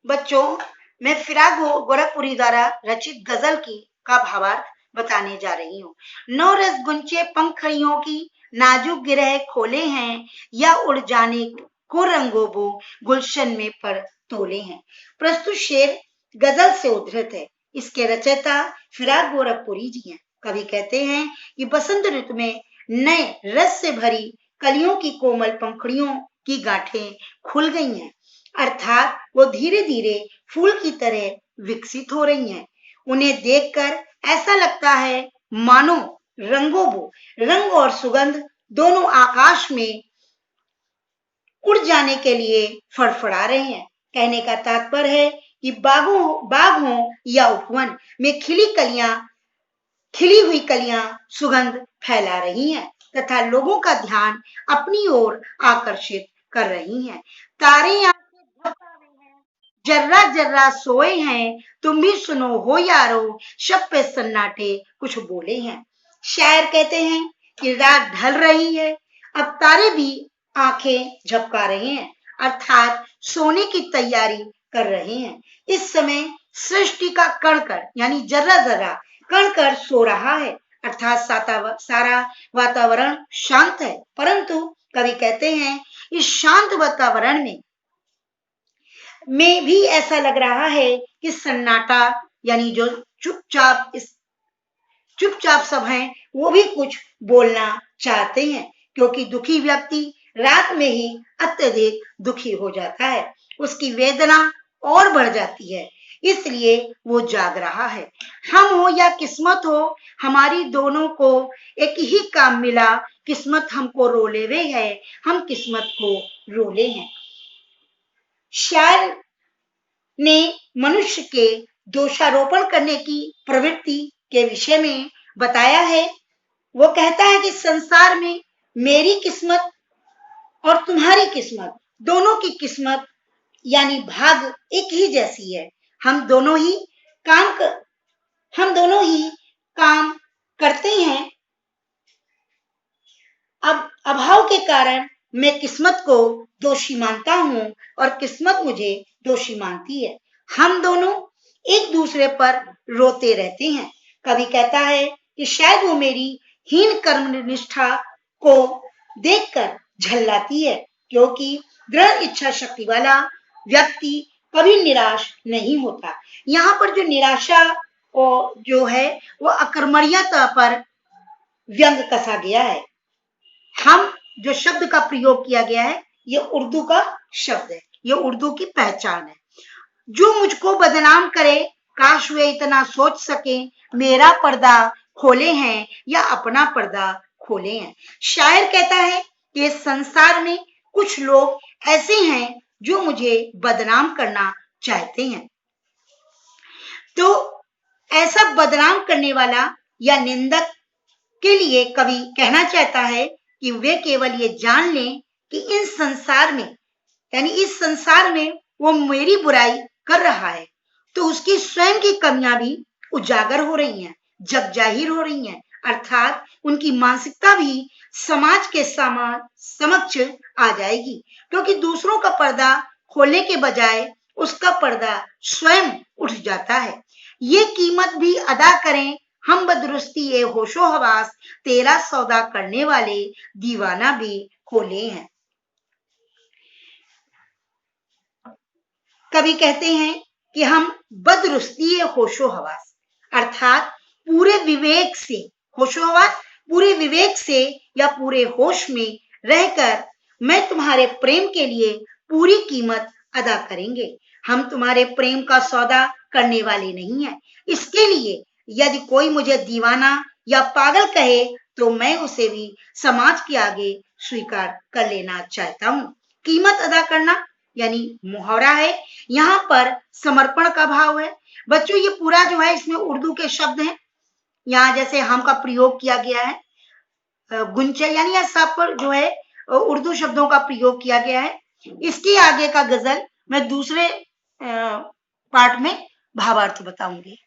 बच्चों, मैं फिराक गोरखपुरी द्वारा रचित गजल की का भावार्थ बताने जा रही हूँ। नौ रस गुंचे पंखड़ियों की नाजुक गिरह खोले हैं, या उड़ जाने को रंगोबो गुलशन में पर तोले हैं। प्रस्तुत शेर गजल से उद्धृत है। इसके रचयिता फिराक गोरखपुरी जी हैं। कवि कहते हैं कि बसंत ऋतु में नए रस से भरी कलियों की कोमल पंखड़ियों की गांठें खुल गई हैं, अर्थात वो धीरे धीरे फूल की तरह विकसित हो रही हैं। उन्हें देखकर ऐसा लगता है मानो रंग और सुगंध दोनों आकाश में उड़ जाने के लिए फड़फड़ा रहे हैं। कहने का तात्पर्य है कि बाग हो या उपवन में खिली हुई कलियां सुगंध फैला रही हैं तथा लोगों का ध्यान अपनी ओर आकर्षित कर रही हैं। तारे आंखें झपका रहे हैं, जर्रा जर्रा सोए हैं, तुम भी सुनो हो यारो, शब पे सन्नाटे कुछ बोले हैं। शायर कहते हैं कि रात ढल रही है, अब तारे भी आंखें झपका रहे हैं, अर्थात सोने की तैयारी कर रहे हैं। इस समय सृष्टि का कण यानी जर्रा जर्रा कण सो रहा है, अर्थात सारा वातावरण शांत है। परंतु कवि कहते हैं इस शांत वातावरण में भी ऐसा लग रहा है कि सन्नाटा यानी जो चुपचाप सब हैं वो भी कुछ बोलना चाहते हैं, क्योंकि दुखी व्यक्ति रात में ही अत्यधिक दुखी हो जाता है, उसकी वेदना और बढ़ जाती है, इसलिए वो जाग रहा है। हम हो या किस्मत हो, हमारी दोनों को एक ही काम मिला, किस्मत हमको रोले हुए है, हम किस्मत को रोले हैं। शायर ने मनुष्य के दोषारोपण करने की प्रवृत्ति के विषय में बताया है। वो कहता है कि संसार में मेरी किस्मत और तुम्हारी किस्मत, दोनों की किस्मत यानी भाग एक ही जैसी है। हम दोनों ही काम करते हैं। अब अभाव के कारण मैं किस्मत को दोषी मानता हूं और किस्मत मुझे दोषी मानती है। हम दोनों एक दूसरे पर रोते रहते हैं। कवि कहता है कि शायद वो मेरी हीन कर्म निष्ठा को देखकर झल्लाती है, क्योंकि दृढ़ इच्छा शक्ति वाला व्यक्ति कभी निराश नहीं होता। यहाँ पर जो निराशा जो है वो अकर्मण्यता पर व्यंग कसा गया है। हम जो शब्द का प्रयोग किया गया है ये उर्दू का शब्द है, ये उर्दू की पहचान है। जो मुझको बदनाम करे, काश वे इतना सोच सके, मेरा पर्दा खोले हैं या अपना पर्दा खोले हैं। शायर कहता है कि संसार में कुछ लोग ऐसे हैं जो मुझे बदनाम करना चाहते हैं। तो ऐसा बदनाम करने वाला या निंदक के लिए कवि कहना चाहता है कि वे केवल ये जान लें कि इस संसार में वो मेरी बुराई कर रहा है, तो उसकी स्वयं की कमियां भी उजागर हो रही हैं, जग जाहिर हो रही हैं, अर्थात उनकी मानसिकता भी समाज के समक्ष आ जाएगी, क्योंकि दूसरों का पर्दा खोलने के बजाय उसका पर्दा स्वयं उठ जाता है। ये कीमत भी अदा करें हम बदरुस्ती ये होशो हवास, तेरा सौदा करने वाले दीवाना भी खोले हैं। कवि कहते हैं कि हम बदरुस्ती ये होशो हवास अर्थात पूरे विवेक से, होशो हवास पूरे विवेक से या पूरे होश में रहकर मैं तुम्हारे प्रेम के लिए पूरी कीमत अदा करेंगे। हम तुम्हारे प्रेम का सौदा करने वाले नहीं हैं। इसके लिए यदि कोई मुझे दीवाना या पागल कहे तो मैं उसे भी समाज के आगे स्वीकार कर लेना चाहता हूँ। कीमत अदा करना यानी मुहावरा है, यहाँ पर समर्पण का भाव है। बच्चों ये पूरा जो है इसमें उर्दू के शब्द हैं, यहाँ जैसे हम का प्रयोग किया गया है, गुंचे यानी यह सब पर जो है उर्दू शब्दों का प्रयोग किया गया है। इसके आगे का गजल मैं दूसरे पार्ट में भावार्थ बताऊंगी।